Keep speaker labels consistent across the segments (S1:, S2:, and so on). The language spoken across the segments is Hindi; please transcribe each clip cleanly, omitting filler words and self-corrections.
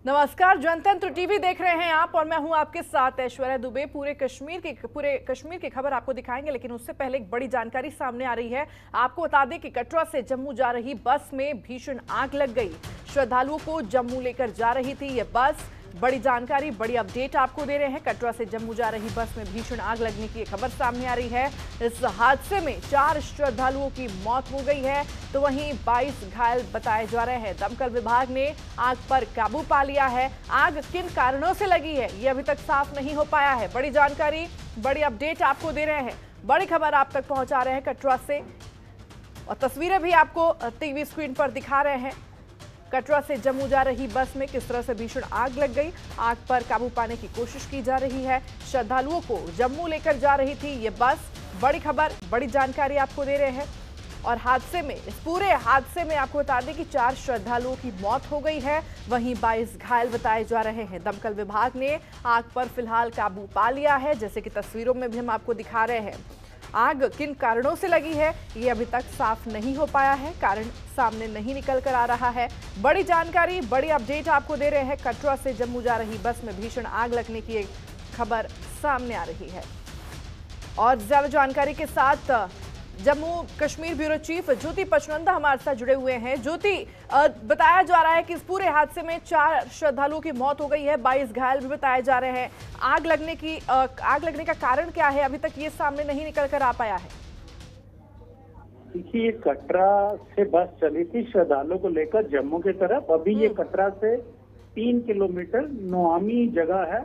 S1: नमस्कार, जनतंत्र टीवी देख रहे हैं आप और मैं हूं आपके साथ ऐश्वर्या दुबे। पूरे कश्मीर की खबर आपको दिखाएंगे, लेकिन उससे पहले एक बड़ी जानकारी सामने आ रही है। आपको बता दें कि कटरा से जम्मू जा रही बस में भीषण आग लग गई। श्रद्धालुओं को जम्मू लेकर जा रही थी ये बस। बड़ी जानकारी, बड़ी अपडेट आपको दे रहे हैं। कटरा से जम्मू जा रही बस में भीषण आग लगने की खबर सामने आ रही है। इस हादसे में 4 श्रद्धालुओं की मौत हो गई है, तो वहीं 22 घायल बताए जा रहे हैं। दमकल विभाग ने आग पर काबू पा लिया है। आग किन कारणों से लगी है, ये अभी तक साफ नहीं हो पाया है। बड़ी जानकारी, बड़ी अपडेट आपको दे रहे हैं। बड़ी खबर आप तक पहुंचा रहे हैं कटरा से, और तस्वीरें भी आपको टीवी स्क्रीन पर दिखा रहे हैं। कटरा से जम्मू जा रही बस में किस तरह से भीषण आग लग गई। आग पर काबू पाने की कोशिश की जा रही है। श्रद्धालुओं को जम्मू लेकर जा रही थी ये बस। बड़ी खबर, बड़ी जानकारी आपको दे रहे हैं। और हादसे में, इस पूरे हादसे में आपको बता दें कि 4 श्रद्धालुओं की मौत हो गई है, वहीं 22 घायल बताए जा रहे हैं। दमकल विभाग ने आग पर फिलहाल काबू पा लिया है, जैसे कि तस्वीरों में भी हम आपको दिखा रहे हैं। आग किन कारणों से लगी है, ये अभी तक साफ नहीं हो पाया है। कारण सामने नहीं निकल कर आ रहा है। बड़ी जानकारी, बड़ी अपडेट आपको दे रहे हैं। कटरा से जम्मू जा रही बस में भीषण आग लगने की एक खबर सामने आ रही है। और ज्यादा जानकारी के साथ जम्मू कश्मीर ब्यूरो चीफ ज्योति पचनंदा हमारे साथ जुड़े हुए हैं। ज्योति, बताया जा रहा है कि इस पूरे हादसे में 4 श्रद्धालुओं की मौत हो गई है, 22 घायल भी बताए जा रहे हैं। आग लगने का कारण क्या है, अभी तक ये सामने नहीं निकल कर आ पाया है।
S2: देखिए, कटरा से बस चली थी श्रद्धालुओं को लेकर जम्मू की तरफ। अभी ये कटरा से 3 किलोमीटर नोआमी जगह है,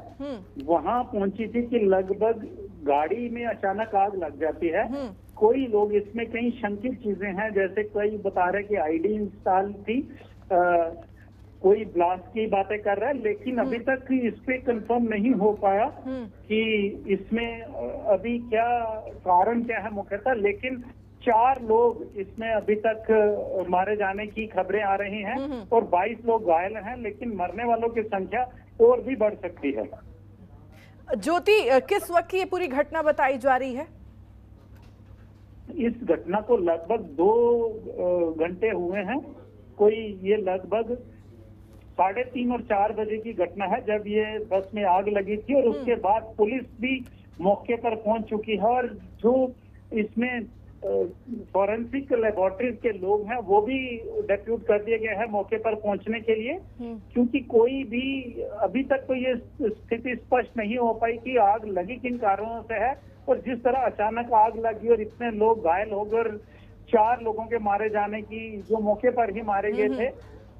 S2: वहां पहुंची थी कि लगभग गाड़ी में अचानक आग लग जाती है। कोई लोग इसमें कई शंकित चीजें हैं, जैसे कोई बता रहे कि आईडी इंस्टॉल थी, कोई ब्लास्ट की बातें कर रहा है, लेकिन अभी तक इस पे कंफर्म नहीं हो पाया कि इसमें अभी क्या कारण क्या है मुख्यतः। लेकिन 4 लोग इसमें अभी तक मारे जाने की खबरें आ रही हैं और 22 लोग घायल हैं, लेकिन मरने वालों की संख्या और भी बढ़ सकती है।
S1: ज्योति, किस वक्त की ये पूरी घटना बताई जा रही है?
S2: इस घटना को लगभग 2 घंटे हुए हैं। कोई ये लगभग 3:30 और 4 बजे की घटना है, जब ये बस में आग लगी थी। और उसके बाद पुलिस भी मौके पर पहुंच चुकी है, और जो इसमें फॉरेंसिक लेबोरेटरीज के लोग हैं वो भी डेप्यूट कर दिए गए हैं मौके पर पहुंचने के लिए, क्योंकि कोई भी अभी तक तो ये स्थिति स्पष्ट नहीं हो पाई कि आग लगी किन कारणों से है। और जिस तरह अचानक आग लगी और इतने लोग घायल हो गए और 4 लोगों के मारे जाने की, जो मौके पर ही मारे गए थे,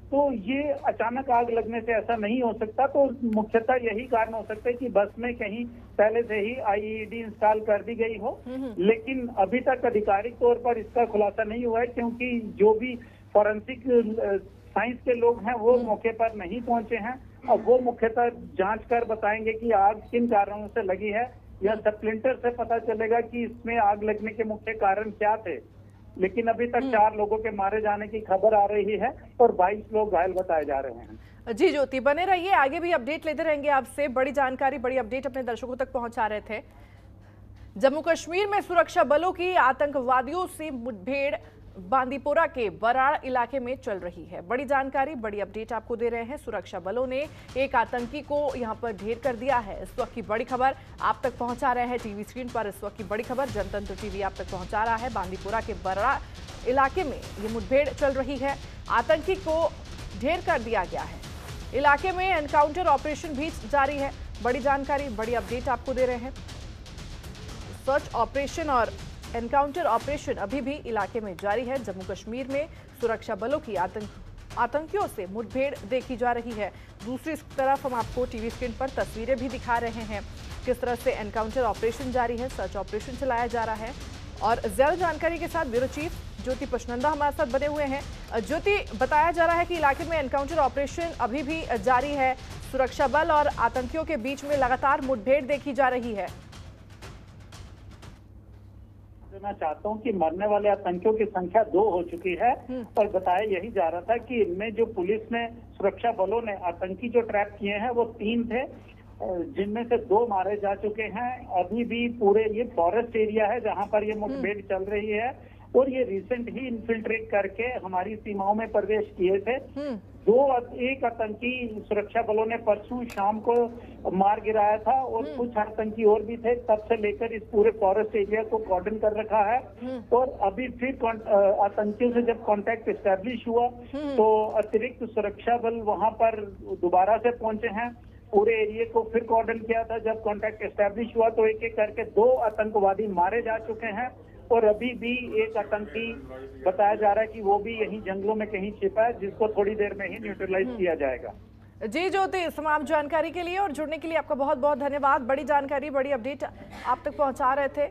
S2: तो ये अचानक आग लगने से ऐसा नहीं हो सकता। तो मुख्यतः यही कारण हो सकता है कि बस में कहीं पहले से ही आईईडी इंस्टॉल कर दी गई हो, लेकिन अभी तक आधिकारिक तौर पर इसका खुलासा नहीं हुआ है, क्योंकि जो भी फॉरेंसिक साइंस के लोग हैं वो मौके पर नहीं पहुंचे हैं। अब वो मुख्यतः जांच कर बताएंगे कि आग किन कारणों से लगी है, या स्प्लिंटर से पता चलेगा कि इसमें आग लगने के मुख्य कारण क्या थे। लेकिन अभी तक 4 लोगों के मारे जाने की खबर आ रही है और 22 लोग घायल बताए जा रहे हैं।
S1: जी ज्योति, बने रहिए, आगे भी अपडेट लेते रहेंगे आपसे। बड़ी जानकारी, बड़ी अपडेट अपने दर्शकों तक पहुंचा रहे थे। जम्मू कश्मीर में सुरक्षा बलों की आतंकवादियों से मुठभेड़ बांदीपोरा के बराड़ इलाके में चल रही है। बड़ी जानकारी, बड़ी अपडेट आपको दे रहे हैं। सुरक्षा बलों ने एक आतंकी को यहां पर ढेर कर दिया है। इस वक्त की बड़ी खबर आप तक पहुंचा रहे हैं टीवी स्क्रीन पर। इस वक्त की बड़ी खबर जनतंत्र टीवी आप तक पहुंचा रहा है। बांदीपोरा के बराड़ इलाके में ये मुठभेड़ चल रही है। आतंकी को ढेर कर दिया गया है। इलाके में एनकाउंटर ऑपरेशन भी जारी है। बड़ी जानकारी, बड़ी अपडेट आपको दे रहे हैं। सर्च ऑपरेशन और एनकाउंटर ऑपरेशन अभी भी इलाके में जारी है। जम्मू कश्मीर में सुरक्षा बलों की आतंकियों से मुठभेड़ देखी जा रही है। दूसरी तरफ हम आपको टीवी स्क्रीन पर तस्वीरें भी दिखा रहे हैं, किस तरह से एनकाउंटर ऑपरेशन जारी है, सर्च ऑपरेशन चलाया जा रहा है। और ज्यादा जानकारी के साथ ब्यूरो चीफ ज्योति पचनंदा हमारे साथ बने हुए हैं। ज्योति, बताया जा रहा है कि इलाके में एनकाउंटर ऑपरेशन अभी भी जारी है। सुरक्षा बल और आतंकियों के बीच में लगातार मुठभेड़ देखी जा रही है।
S2: मैं चाहता हूं कि मरने वाले आतंकियों की संख्या 2 हो चुकी है, और बताया यही जा रहा था कि इनमें जो पुलिस ने, सुरक्षा बलों ने आतंकी जो ट्रैप किए हैं वो 3 थे, जिनमें से 2 मारे जा चुके हैं। अभी भी पूरे ये फॉरेस्ट एरिया है जहां पर ये मुठभेड़ चल रही है, और ये रिसेंट ही इन्फिल्ट्रेट करके हमारी सीमाओं में प्रवेश किए थे। एक आतंकी सुरक्षा बलों ने परसों शाम को मार गिराया था और कुछ आतंकी और भी थे। तब से लेकर इस पूरे फॉरेस्ट एरिया को कॉर्डन कर रखा है और अभी फिर आतंकियों से जब कांटेक्ट एस्टेब्लिश हुआ तो अतिरिक्त सुरक्षा बल वहां पर दोबारा से पहुंचे हैं। पूरे एरिया को फिर कॉर्डन किया था। जब कांटेक्ट एस्टेब्लिश हुआ तो एक एक करके 2 आतंकवादी मारे जा चुके हैं और अभी भी एक आतंकी बताया जा रहा है कि वो भी यहीं जंगलों में कहीं छिपा है, जिसको थोड़ी देर में ही न्यूट्रलाइज किया जाएगा।
S1: जी ज्योति, तमाम जानकारी के लिए और जुड़ने के लिए आपका बहुत बहुत धन्यवाद। बड़ी जानकारी, बड़ी अपडेट आप तक पहुंचा रहे थे।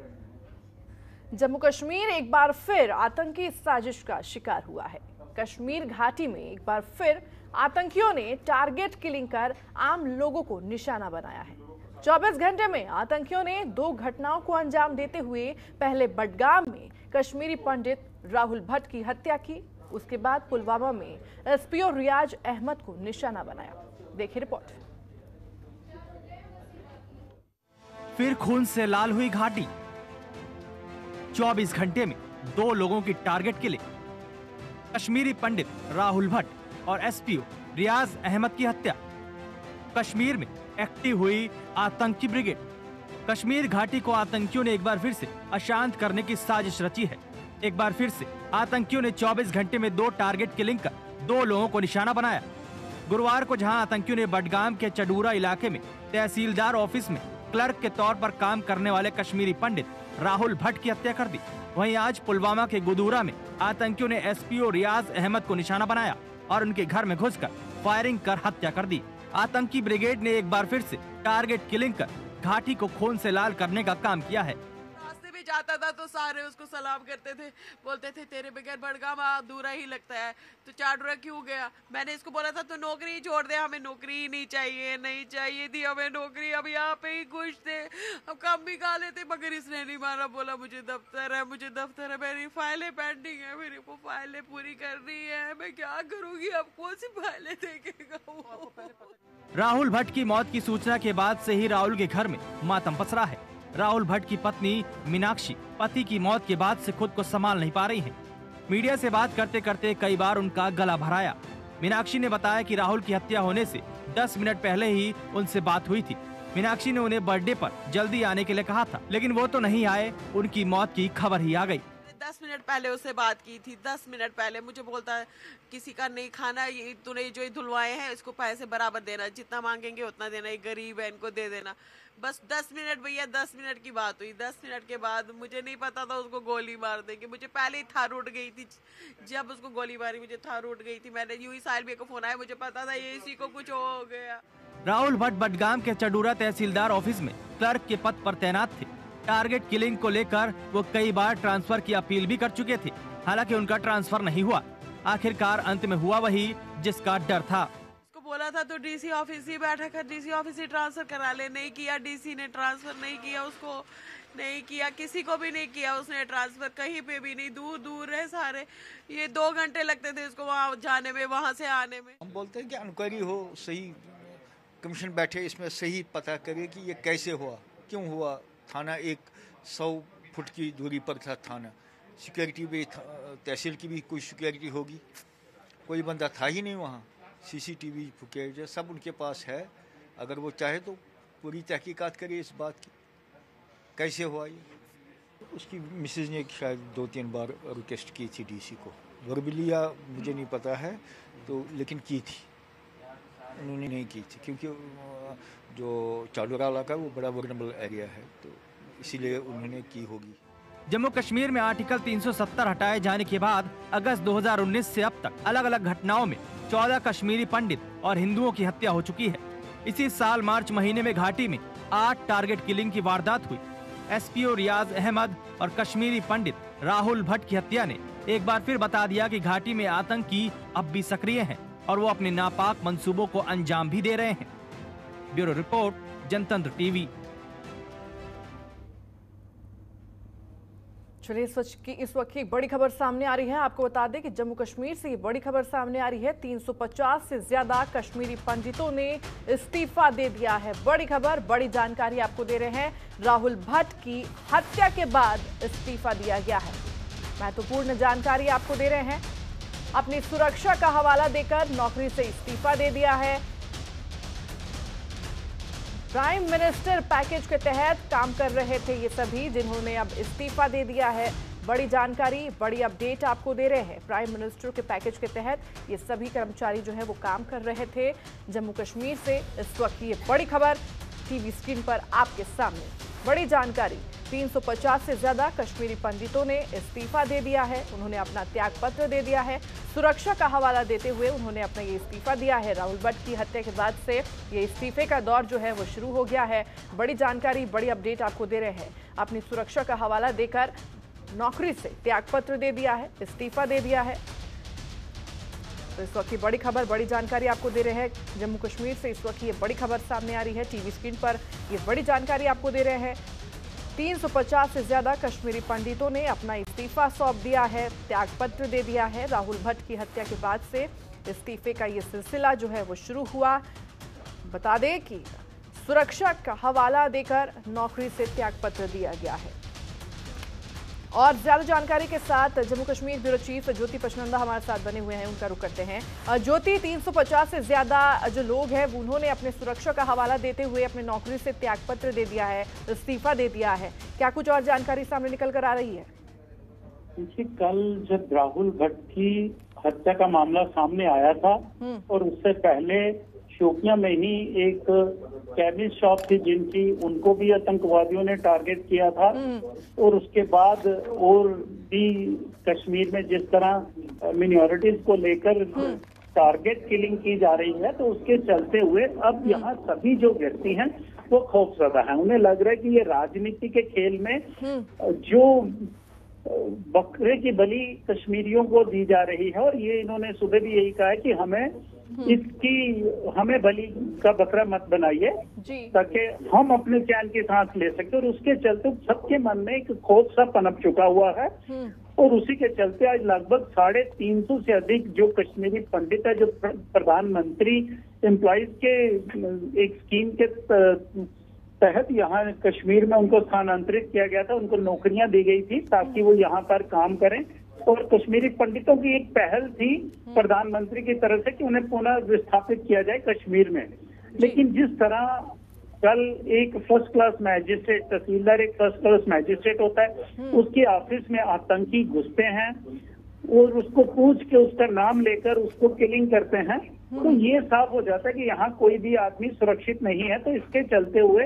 S1: जम्मू कश्मीर एक बार फिर आतंकी साजिश का शिकार हुआ है। कश्मीर घाटी में एक बार फिर आतंकियों ने टारगेट किलिंग कर आम लोगों को निशाना बनाया है। 24 घंटे में आतंकियों ने 2 घटनाओं को अंजाम देते हुए पहले बडगाम में कश्मीरी पंडित राहुल भट्ट की हत्या की, उसके बाद पुलवामा में एसपीओ रियाज अहमद को निशाना बनाया। देखिए रिपोर्ट।
S3: फिर खून से लाल हुई घाटी। 24 घंटे में 2 लोगों की टारगेट किलिंग। कश्मीरी पंडित राहुल भट्ट और एसपीओ रियाज अहमद की हत्या। कश्मीर में एक्टिव हुई आतंकी ब्रिगेड। कश्मीर घाटी को आतंकियों ने एक बार फिर से अशांत करने की साजिश रची है। एक बार फिर से आतंकियों ने 24 घंटे में 2 टारगेट किलिंग कर 2 लोगों को निशाना बनाया। गुरुवार को जहां आतंकियों ने बडगाम के चडूरा इलाके में तहसीलदार ऑफिस में क्लर्क के तौर पर काम करने वाले कश्मीरी पंडित राहुल भट्ट की हत्या कर दी, वहीं आज पुलवामा के गुदूरा में आतंकियों ने एसपीओ रियाज अहमद को निशाना बनाया और उनके घर में घुसकर फायरिंग कर हत्या कर दी। आतंकी ब्रिगेड ने एक बार फिर से टारगेट किलिंग कर घाटी को खून से लाल करने का काम किया है।
S4: रास्ते में जाता था तो सारे उसको सलाम करते थे, बोलते थे तेरे बगैर बडगाम अधूरा ही लगता है, तो चाडूरा क्यों गया। मैंने इसको बोला था तो नौकरी ही छोड़ दे, हमें नौकरी ही नहीं चाहिए थी हमें नौकरी, अब यहाँ पे ही खुश थे, अब काम भी खा लेते, मगर इसने नहीं मारा। बोला मुझे दफ्तर है, मेरी फाइलें पेंडिंग है, मेरी वो फाइलें पूरी करनी है, मैं क्या करूँगी, अब कौन सी फाइलें देखेगा वो।
S3: राहुल भट्ट की मौत की सूचना के बाद से ही राहुल के घर में मातम पसरा है। राहुल भट्ट की पत्नी मीनाक्षी पति की मौत के बाद से खुद को संभाल नहीं पा रही हैं। मीडिया से बात करते करते कई बार उनका गला भराया। मीनाक्षी ने बताया कि राहुल की हत्या होने से 10 मिनट पहले ही उनसे बात हुई थी। मीनाक्षी ने उन्हें बर्थडे पर जल्दी आने के लिए कहा था, लेकिन वो तो नहीं आए, उनकी मौत की खबर ही आ गई।
S4: 10 मिनट पहले उससे बात की थी, 10 मिनट पहले मुझे बोलता है किसी का नहीं खाना, ये तूने जो धुलवाए हैं इसको पैसे बराबर देना, जितना मांगेंगे उतना देना, ये गरीब है इनको दे देना। बस 10 मिनट भैया, 10 मिनट की बात हुई। 10 मिनट के बाद मुझे नहीं पता था उसको गोली मार देंगे। मुझे पहले ही थार उठ गई थी, जब उसको गोली मारी मुझे थार उठ गई थी। मैंने यूं ही साहिल भैया को फोन आया, मुझे पता था ये इसी को कुछ हो गया।
S3: राहुल भट्ट बडगाम के चडूरा तहसीलदार ऑफिस में क्लर्क के पद पर तैनात थे। टारगेट किलिंग को लेकर वो कई बार ट्रांसफर की अपील भी कर चुके थे, हालांकि उनका ट्रांसफर नहीं हुआ। आखिरकार अंत में हुआ वही जिसका डर था।
S4: उसको बोला था तो डीसी ऑफिस ही बैठा कर, डीसी ऑफिस ही ट्रांसफर करा ले, नहीं किया, डीसी ने ट्रांसफर नहीं किया, उसको नहीं किया, किसी को भी नहीं किया उसने ट्रांसफर, कहीं पे भी नहीं, दूर दूर है सारे। ये 2 घंटे लगते थे उसको वहाँ जाने में, वहाँ से आने में।
S5: हम बोलते हैं कि इंक्वायरी हो, सही कमीशन बैठे, इसमें सही पता करे कि ये कैसे हुआ, क्यों हुआ। थाना 100 फुट की दूरी पर था थाना, सिक्योरिटी भी तहसील की भी कोई सिक्योरिटी होगी, कोई बंदा था ही नहीं वहाँ। सीसीटीवी फुटेज सब उनके पास है, अगर वो चाहे तो पूरी तहकीकात करे इस बात की कैसे हुआ ये। उसकी मिसेज ने शायद 2-3 बार रिक्वेस्ट की थी डीसी को, वर्बली या मुझे नहीं पता है तो, लेकिन की थी, उन्होंने नहीं की थी क्योंकि जो चाडूरा इलाका वो बड़ा वल्नरेबल एरिया है, तो इसीलिए उन्होंने की होगी।
S3: जम्मू कश्मीर में आर्टिकल 370 हटाए जाने के बाद अगस्त 2019 से अब तक अलग अलग घटनाओं में 14 कश्मीरी पंडित और हिंदुओं की हत्या हो चुकी है। इसी साल मार्च महीने में घाटी में 8 टारगेट किलिंग की वारदात हुई। एसपीओ रियाज अहमद और कश्मीरी पंडित राहुल भट्ट की हत्या ने एक बार फिर बता दिया कि घाटी में आतंकी अब भी सक्रिय हैं और वो अपने नापाक मंसूबों को अंजाम भी दे रहे हैं। ब्यूरो रिपोर्ट, जनतंत्र टीवी।
S1: चलिए इस वक्त की एक बड़ी खबर सामने आ रही है। आपको बता दें कि जम्मू कश्मीर से ये बड़ी खबर सामने आ रही है। 350 से ज्यादा कश्मीरी पंडितों ने इस्तीफा दे दिया है। बड़ी खबर, बड़ी जानकारी आपको दे रहे हैं। राहुल भट्ट की हत्या के बाद इस्तीफा दिया गया है। महत्वपूर्ण जानकारी आपको दे रहे हैं। अपनी सुरक्षा का हवाला देकर नौकरी से इस्तीफा दे दिया है। प्राइम मिनिस्टर पैकेज के तहत काम कर रहे थे ये सभी, जिन्होंने अब इस्तीफा दे दिया है। बड़ी जानकारी, बड़ी अपडेट आपको दे रहे हैं। प्राइम मिनिस्टर के पैकेज के तहत ये सभी कर्मचारी जो है वो काम कर रहे थे जम्मू कश्मीर से। इस वक्त ये बड़ी खबर टीवी स्क्रीन पर आपके सामने। बड़ी जानकारी, 350 से ज्यादा कश्मीरी पंडितों ने इस्तीफा दे दिया है। उन्होंने अपना त्याग पत्र दे दिया है। सुरक्षा का हवाला देते हुए उन्होंने अपना ये इस्तीफा दिया है। राहुल भट्ट की हत्या के बाद से ये इस्तीफे का दौर जो है वो शुरू हो गया है। बड़ी जानकारी, बड़ी अपडेट आपको दे रहे हैं। अपनी सुरक्षा का हवाला देकर नौकरी से त्यागपत्र दे दिया है, इस्तीफा दे दिया है। तो इस वक्त की बड़ी खबर, बड़ी जानकारी आपको दे रहे हैं। जम्मू कश्मीर से इस वक्त ये बड़ी खबर सामने आ रही है। टीवी स्क्रीन पर ये बड़ी जानकारी आपको दे रहे हैं। 350 से ज्यादा कश्मीरी पंडितों ने अपना इस्तीफा सौंप दिया है, त्यागपत्र दे दिया है। राहुल भट्ट की हत्या के बाद से इस्तीफे का ये सिलसिला जो है वो शुरू हुआ। बता दें कि सुरक्षा का हवाला देकर नौकरी से त्यागपत्र दिया गया है। और ज्यादा जानकारी के साथ जम्मू कश्मीर ब्यूरो चीफ ज्योति पचनंदा हमारे साथ बने हुए हैं, उनका रुख करते हैं। ज्योति, 350 से ज्यादा जो लोग हैं उन्होंने अपने सुरक्षा का हवाला देते हुए अपने नौकरी से त्यागपत्र दे दिया है, इस्तीफा दे दिया है। क्या कुछ और जानकारी सामने निकल कर आ रही है?
S2: देखिए, कल जब राहुल भट्ट की हत्या का मामला सामने आया था और उससे पहले शोपियां में ही एक केमिस्ट शॉप थी जिनकी, उनको भी आतंकवादियों ने टारगेट किया था। और उसके बाद और भी कश्मीर में जिस तरह मिनॉरिटीज को लेकर टारगेट किलिंग की जा रही है, तो उसके चलते हुए अब यहाँ सभी जो व्यक्ति हैं वो खौफजदा हैं। उन्हें लग रहा है कि ये राजनीति के खेल में जो बकरे की बलि कश्मीरियों को दी जा रही है, और ये इन्होंने सुबह भी यही कहा है कि हमें बलि का बकरा मत बनाइए ताकि हम अपने चैन की सांस ले सके। और उसके चलते सबके मन में एक खौफ सा पनप चुका हुआ है। और उसी के चलते आज लगभग 350 से अधिक जो कश्मीरी पंडित है, जो प्रधानमंत्री एम्प्लॉइज के एक स्कीम के तहत यहाँ कश्मीर में उनको स्थानांतरित किया गया था, उनको नौकरियां दी गई थी ताकि वो यहाँ पर काम करें। और कश्मीरी पंडितों की एक पहल थी प्रधानमंत्री की तरफ से कि उन्हें पुनः विस्थापित किया जाए कश्मीर में। लेकिन जिस तरह कल एक फर्स्ट क्लास मैजिस्ट्रेट, तहसीलदार एक फर्स्ट क्लास मैजिस्ट्रेट होता है, उसके ऑफिस में आतंकी घुसते हैं और उसको पूछ के उसका नाम लेकर उसको किलिंग करते हैं, तो ये साफ हो जाता है कि यहाँ कोई भी आदमी सुरक्षित नहीं है। तो इसके चलते हुए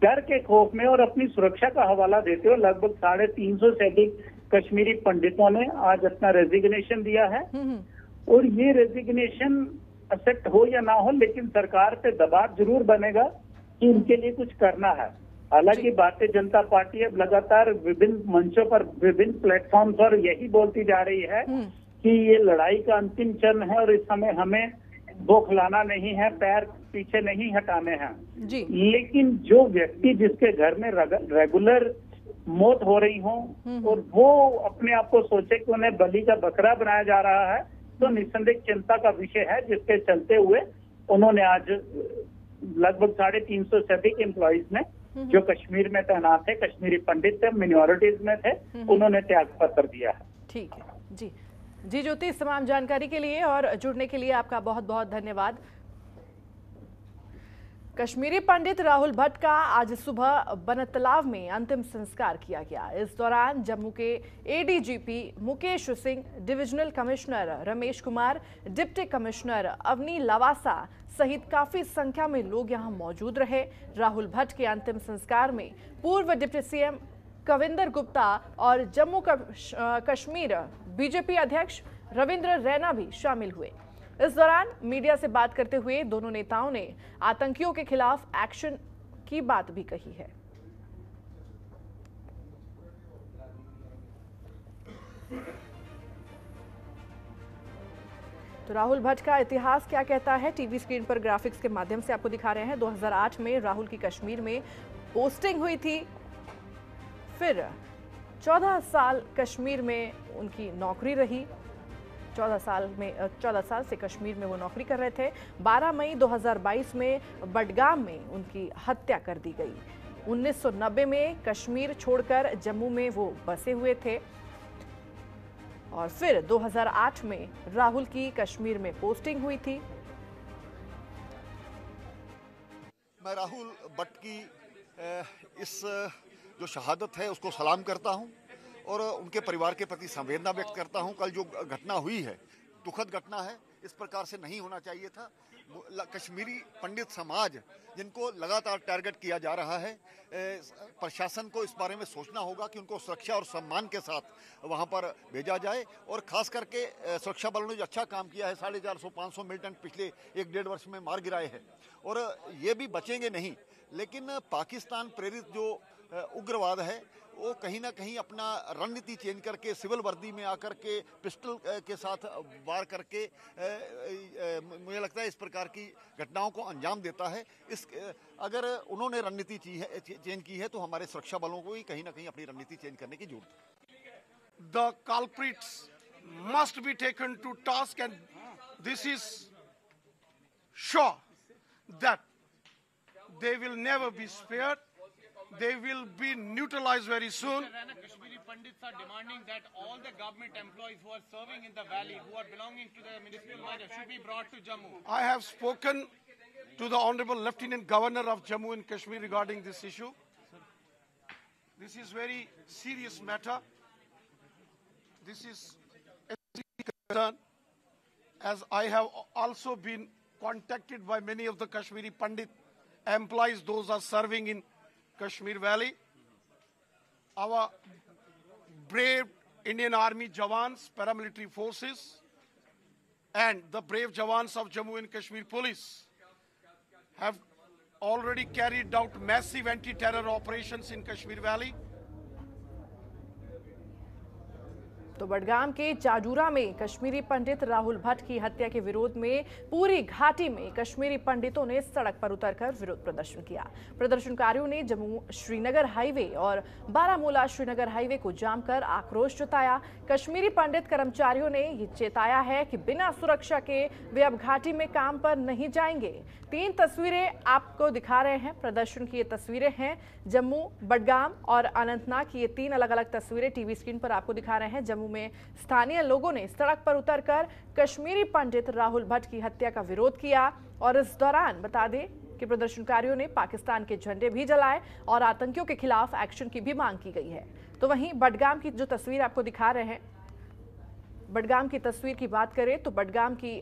S2: डर के खौफ में और अपनी सुरक्षा का हवाला देते हुए लगभग 350 से अधिक कश्मीरी पंडितों ने आज अपना रेजिग्नेशन दिया है। और ये रेजिग्नेशन एक्सेप्ट हो या ना हो, लेकिन सरकार पे दबाव जरूर बनेगा कि इनके लिए कुछ करना है। हालांकि भारतीय जनता पार्टी अब लगातार विभिन्न मंचों पर, विभिन्न प्लेटफॉर्म पर यही बोलती जा रही है कि ये लड़ाई का अंतिम चरण है और इस समय हमें बौखलाना नहीं है, पैर पीछे नहीं हटाने हैं। लेकिन जो व्यक्ति जिसके घर में रेगुलर मौत हो रही हो और वो अपने आप को सोचे कि उन्हें बलि का बकरा बनाया जा रहा है, तो निस्संदेह चिंता का विषय है। जिसके चलते हुए उन्होंने आज लगभग 350 से अधिक एम्प्लॉइज ने जो कश्मीर में तैनात थे, कश्मीरी पंडित थे, मिनॉरिटीज में थे, उन्होंने त्यागपत्र दिया है।
S1: ठीक है जी ज्योति, इस तमाम जानकारी के लिए और जुड़ने के लिए आपका बहुत बहुत धन्यवाद। कश्मीरी पंडित राहुल भट्ट का आज सुबह बनतलाव में अंतिम संस्कार किया गया। इस दौरान जम्मू के ADGP Mukesh Singh, divisional commissioner Ramesh Kumar, deputy commissioner Avni Lavasa सहित काफी संख्या में लोग यहां मौजूद रहे। राहुल भट्ट के अंतिम संस्कार में पूर्व डिप्टी सीएम कविंदर गुप्ता और जम्मू कश्मीर बीजेपी अध्यक्ष रविंद्र रैना भी शामिल हुए। इस दौरान मीडिया से बात करते हुए दोनों नेताओं ने आतंकियों के खिलाफ एक्शन की बात भी कही है। तो राहुल भट्ट का इतिहास क्या कहता है, टीवी स्क्रीन पर ग्राफिक्स के माध्यम से आपको दिखा रहे हैं। 2008 में राहुल की कश्मीर में पोस्टिंग हुई थी, फिर 14 साल कश्मीर में उनकी नौकरी रही। 14 साल से कश्मीर में वो नौकरी कर रहे थे। 12 मई 2022 में बडगाम में उनकी हत्या कर दी गई। 1990 में कश्मीर छोड़कर जम्मू में वो बसे हुए थे। और फिर 2008 में राहुल की कश्मीर में पोस्टिंग हुई थी।
S6: मैं राहुल भट्ट की इस जो शहादत है उसको सलाम करता हूं और उनके परिवार के प्रति संवेदना व्यक्त करता हूं। कल जो घटना हुई है दुखद घटना है, इस प्रकार से नहीं होना चाहिए था। कश्मीरी पंडित समाज जिनको लगातार टारगेट किया जा रहा है, प्रशासन को इस बारे में सोचना होगा कि उनको सुरक्षा और सम्मान के साथ वहां पर भेजा जाए। और खास करके सुरक्षा बलों ने जो अच्छा काम किया है, 450-500 मिलिटेंट पिछले 1-1.5 वर्ष में मार गिराए हैं और ये भी बचेंगे नहीं। लेकिन पाकिस्तान प्रेरित जो उग्रवाद है वो कहीं ना कहीं अपना रणनीति चेंज करके सिविल वर्दी में आकर के पिस्टल के साथ वार करके मुझे लगता है इस प्रकार की घटनाओं को अंजाम देता है। अगर उन्होंने रणनीति चेंज की है तो हमारे सुरक्षा बलों को भी कहीं ना कहीं अपनी रणनीति चेंज करने की जरूरत है।
S7: The culprits must be taken to task and this is sure that they will never be spared. They will be neutralized very soon.
S8: Kashmiri Pandits are demanding that all the government employees who are serving in the valley, who are belonging to the municipal body, should be brought to Jammu.
S7: I have spoken to the Honorable Lieutenant Governor of Jammu and Kashmir regarding this issue. This is very serious matter. This is a serious concern, as I have also been contacted by many of the Kashmiri Pandit employees, those are serving in Kashmir Valley. Our brave Indian Army Jawans, paramilitary forces, and the brave Jawans of Jammu and Kashmir Police have already carried out massive anti-terror operations in Kashmir Valley.
S1: तो बडगाम के चाजूरा में कश्मीरी पंडित राहुल भट्ट की हत्या के विरोध में पूरी घाटी में कश्मीरी पंडितों ने सड़क पर उतरकर विरोध प्रदर्शन किया। प्रदर्शनकारियों ने जम्मू श्रीनगर हाईवे और बारामूला श्रीनगर हाईवे को जाम कर आक्रोश जताया। कश्मीरी पंडित कर्मचारियों ने ये चेताया है कि बिना सुरक्षा के वे अब घाटी में काम पर नहीं जाएंगे। 3 तस्वीरें आपको दिखा रहे हैं। प्रदर्शन की ये तस्वीरें हैं जम्मू, बडगाम और अनंतनाग की। ये 3 अलग-अलग तस्वीरें टीवी स्क्रीन पर आपको दिखा रहे हैं। जम्मू में स्थानीय लोगों ने सड़क पर उतरकर कश्मीरी पंडित राहुल भट्ट की हत्या का विरोध किया और इस दौरान बता दें कि प्रदर्शनकारियों ने पाकिस्तान के झंडे भी जलाए और आतंकियों के खिलाफ एक्शन की भी मांग की गई है। तो वहीं बडगाम की जो तस्वीर आपको दिखा रहे हैं, बडगाम की तस्वीर की बात करें तो बडगाम की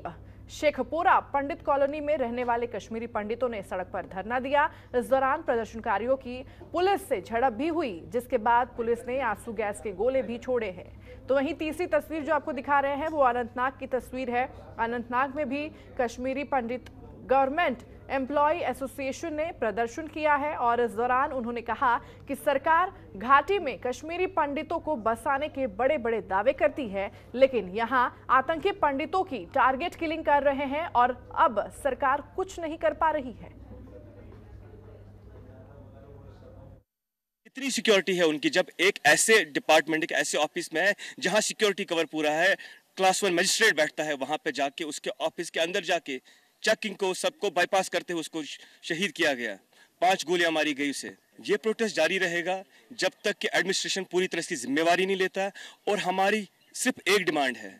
S1: शेखपुरा पंडित कॉलोनी में रहने वाले कश्मीरी पंडितों ने सड़क पर धरना दिया। इस दौरान प्रदर्शनकारियों की पुलिस से झड़प भी हुई, जिसके बाद पुलिस ने आंसू गैस के गोले भी छोड़े हैं। तो वहीं तीसरी तस्वीर जो आपको दिखा रहे हैं वो अनंतनाग की तस्वीर है। अनंतनाग में भी कश्मीरी पंडित गवर्नमेंट एम्प्लॉय एसोसिएशन ने प्रदर्शन किया है और इस दौरान उन्होंने कहा कि सरकार घाटी में कश्मीरी पंडितों को बसाने के बड़े बड़े दावे करती है, लेकिन यहां आतंकी पंडितों की टारगेट किलिंग कर रहे हैं और अब सरकार कुछ नहीं कर पा रही है।
S9: इतनी सिक्योरिटी है उनकी, जब एक ऐसे डिपार्टमेंट, एक ऐसे ऑफिस में है जहां सिक्योरिटी कवर पूरा है, क्लास 1 मजिस्ट्रेट बैठता है वहां पे जाके, उसके ऑफिस के अंदर जाके चेकिंग को सबको बाईपास करते हुए उसको शहीद किया गया, 5 गोलियां मारी गई उसे। ये प्रोटेस्ट जारी रहेगा जब तक कि एडमिनिस्ट्रेशन पूरी तरह से जिम्मेवारी नहीं लेता। और हमारी सिर्फ एक डिमांड है,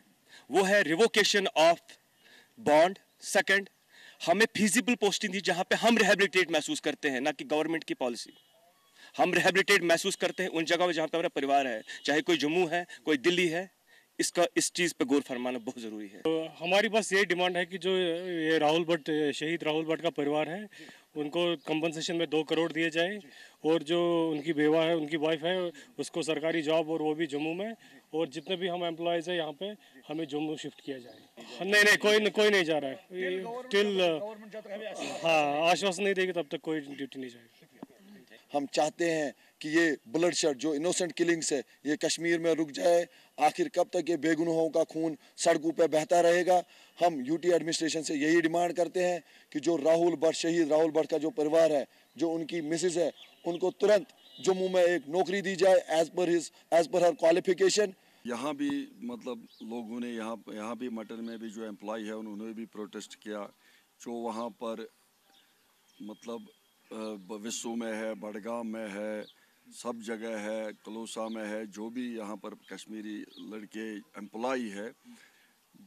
S9: वो है रिवोकेशन ऑफ बॉन्ड। सेकंड, हमें फिजिबल पोस्टिंग दी जहां पे हम रिहेबिलिटेट महसूस करते हैं, ना कि गवर्नमेंट की पॉलिसी। हम रिहेबिलिटेट महसूस करते हैं उन जगहों में जहां पे हमारा परिवार है, चाहे कोई जम्मू है, कोई दिल्ली है। इस चीज़ पे गौर फरमाना बहुत ज़रूरी है।
S10: तो हमारी बस ये डिमांड है कि जो ये राहुल भट्ट, शहीद राहुल भट्ट का परिवार है, उनको कंपनसेशन में 2 करोड़ दिए जाए और जो उनकी बेवा है, उनकी वाइफ है, उसको सरकारी जॉब और वो भी जम्मू में, और जितने भी हम एम्प्लॉयज़ हैं यहाँ पे हमें जम्मू शिफ्ट किया जाए। नहीं, कोई नहीं जा रहा है टिल हाँ आश्वासन नहीं देगी तब तक कोई ड्यूटी नहीं जाएगी।
S11: हम चाहते हैं कि ये ब्लडशेड जो इनोसेंट किलिंग्स है ये कश्मीर में रुक जाए। आखिर कब तक ये बेगुनाहों का खून सड़कों पे बहता रहेगा? हम यूटी एडमिनिस्ट्रेशन से यही डिमांड करते हैं कि जो राहुल भट्ट, शहीद राहुल भट्ट का जो परिवार है, जो उनकी मिसेज है, उनको तुरंत जम्मू में एक नौकरी दी जाए एज पर हर क्वालिफिकेशन।
S12: यहाँ भी मतलब लोगों ने यहाँ भी मटन में भी जो एम्प्लॉय है उन्होंने भी प्रोटेस्ट किया। जो वहाँ पर मतलब विस्सू में है, बडगाम में है, सब जगह है, कलोसा में है, जो भी यहाँ पर कश्मीरी लड़के एम्प्लॉई है,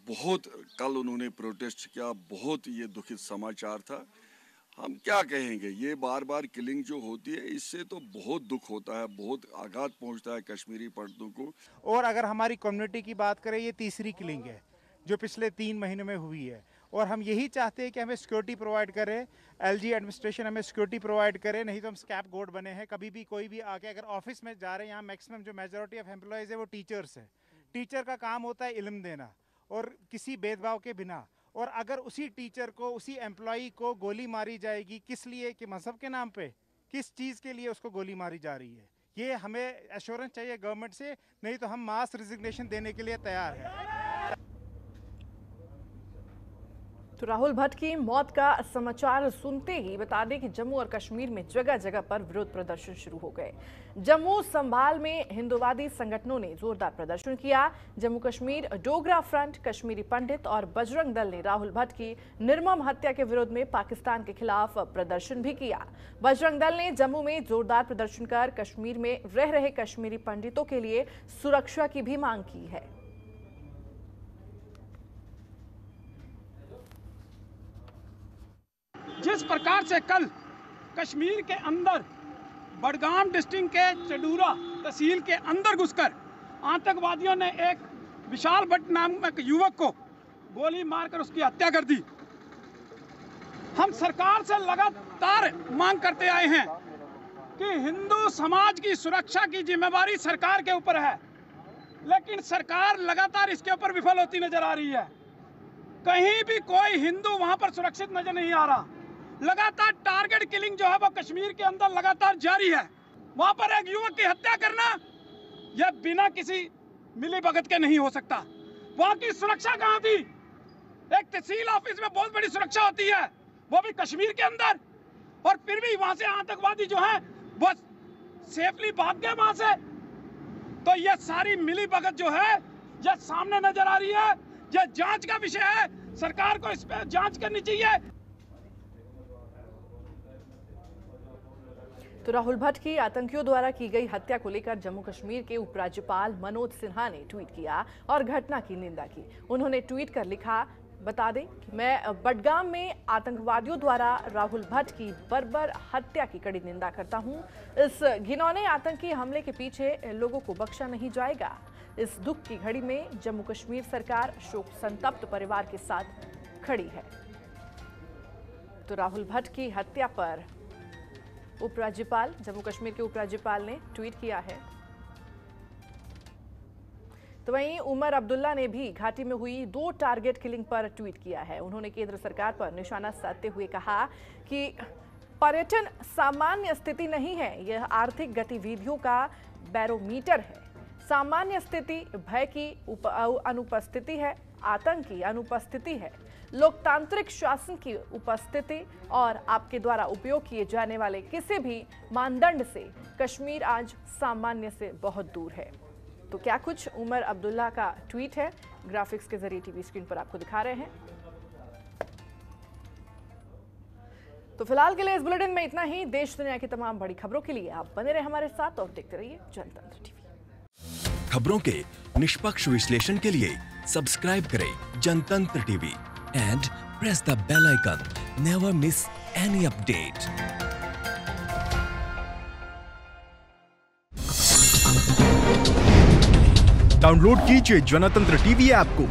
S12: बहुत कल उन्होंने प्रोटेस्ट किया, बहुत ये दुखित समाचार था। हम क्या कहेंगे, ये बार बार किलिंग जो होती है इससे तो बहुत दुख होता है, बहुत आघात पहुंचता है कश्मीरी पंडितों को।
S13: और अगर हमारी कम्युनिटी की बात करें, ये तीसरी किलिंग है जो पिछले 3 महीने में हुई है, और हम यही चाहते हैं कि हमें सिक्योरिटी प्रोवाइड करे, एलजी एडमिनिस्ट्रेशन हमें सिक्योरिटी प्रोवाइड करे, नहीं तो हम स्कैप गोट बने हैं। कभी भी कोई भी आके अगर ऑफिस में जा रहे हैं, यहाँ मैक्सिमम जो मेजॉरिटी ऑफ एम्प्लॉयज़ है वो टीचर्स है। टीचर का काम होता है इल्म देना और किसी भेदभाव के बिना, और अगर उसी टीचर को, उसी एम्प्लॉई को गोली मारी जाएगी, किस लिए? कि मजहब के नाम पे, किस चीज़ के लिए उसको गोली मारी जा रही है, ये हमें एश्योरेंस चाहिए गवर्नमेंट से, नहीं तो हम मास रिजिग्नेशन देने के लिए तैयार हैं।
S1: तो राहुल भट्ट की मौत का समाचार सुनते ही बता दें कि जम्मू और कश्मीर में जगह जगह पर विरोध प्रदर्शन शुरू हो गए। जम्मू संभाल में हिंदुवादी संगठनों ने जोरदार प्रदर्शन किया। जम्मू कश्मीर डोगरा फ्रंट, कश्मीरी पंडित और बजरंग दल ने राहुल भट्ट की निर्मम हत्या के विरोध में पाकिस्तान के खिलाफ प्रदर्शन भी किया। बजरंग दल ने जम्मू में जोरदार प्रदर्शन कर कश्मीर में रह रहे कश्मीरी पंडितों के लिए सुरक्षा की भी मांग की है।
S14: जिस प्रकार से कल कश्मीर के अंदर बडगाम डिस्ट्रिक्ट के चडूरा तहसील के अंदर घुसकर आतंकवादियों ने एक विशाल भट्ट नामक युवक को गोली मारकर उसकी हत्या कर दी, हम सरकार से लगातार मांग करते आए हैं कि हिंदू समाज की सुरक्षा की जिम्मेदारी सरकार के ऊपर है, लेकिन सरकार लगातार इसके ऊपर विफल होती नजर आ रही है। कहीं भी कोई हिंदू वहां पर सुरक्षित नजर नहीं आ रहा। लगातार टारगेट किलिंग जो है वो कश्मीर के अंदर लगातार जारी है। वहां पर एक युवक की हत्या करना यह बिना किसी मिलीभगत के नहीं हो सकता। वहां की सुरक्षा कहां थी? एक तहसील ऑफिस में बहुत बड़ी सुरक्षा होती है, वो भी कश्मीर के अंदर, और फिर भी वहां से आतंकवादी जो है वो सेफली भाग गए वहां से। तो यह सारी मिलीभगत जो है यह सामने नजर आ रही है। यह जांच का विषय है, सरकार को इस पर जांच करनी चाहिए।
S1: तो राहुल भट्ट की आतंकियों द्वारा की गई हत्या को लेकर जम्मू कश्मीर के उपराज्यपाल मनोज सिन्हा ने ट्वीट किया और घटना की निंदा की। उन्होंने ट्वीट कर लिखा, बता दें कि मैं बडगाम में आतंकवादियों द्वारा राहुल भट्ट की बर्बर हत्या की कड़ी निंदा करता हूं। इस घिनौने आतंकी हमले के पीछे लोगों को बख्शा नहीं जाएगा। इस दुख की घड़ी में जम्मू कश्मीर सरकार शोक संतप्त परिवार के साथ खड़ी है। तो राहुल भट्ट की हत्या पर उपराज्यपाल, जम्मू कश्मीर के उपराज्यपाल ने ट्वीट किया है। तो वहीं उमर अब्दुल्ला ने भी घाटी में हुई 2 टारगेट किलिंग पर ट्वीट किया है। उन्होंने केंद्र सरकार पर निशाना साधते हुए कहा कि पर्यटन सामान्य स्थिति नहीं है, यह आर्थिक गतिविधियों का बैरोमीटर है। सामान्य स्थिति भय की अनुपस्थिति है, आतंक की अनुपस्थिति है, लोकतांत्रिक शासन की उपस्थिति और आपके द्वारा उपयोग किए जाने वाले किसी भी मानदंड से कश्मीर आज सामान्य से बहुत दूर है। तो क्या कुछ उमर अब्दुल्ला का ट्वीट है, ग्राफिक्स के जरिए टीवी स्क्रीन पर आपको दिखा रहे हैं। तो फिलहाल के लिए इस बुलेटिन में इतना ही। देश दुनिया की तमाम बड़ी खबरों के लिए आप बने रहे हमारे साथ और देखते रहिए जनतंत्र टीवी।
S15: खबरों के निष्पक्ष विश्लेषण के लिए सब्सक्राइब करें जनतंत्र TV and press the bell icon. Never miss any update.
S16: Download कीजिए जनतंत्र टीवी ऐप को,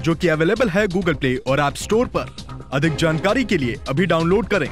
S16: जो कि अवेलेबल है गूगल प्ले और ऐप स्टोर पर। अधिक जानकारी के लिए अभी डाउनलोड करें।